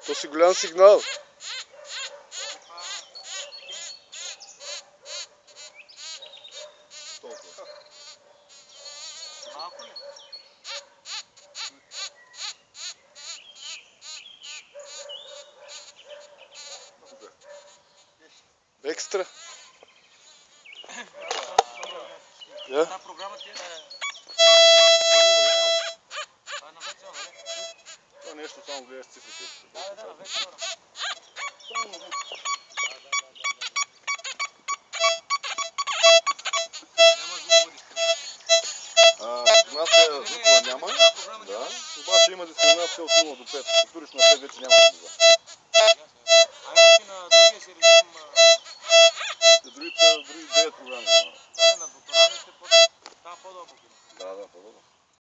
То си голям сигнал. Толкова. Малко ли? Екстра. Та програма ти е... Това е на вече, нали? Това нещо само гледаш цифрите. Да, на вече. Няма звукова дискриминация. Дискриминация звукова няма. Да. Обаче има дискриминация от 0 до 5. Като туриш на 5 вече няма да влиза. А иначе на другия си режим... За други 9 програми. Да, на буторамите става по-дълбоко. Да, по-дълбоко.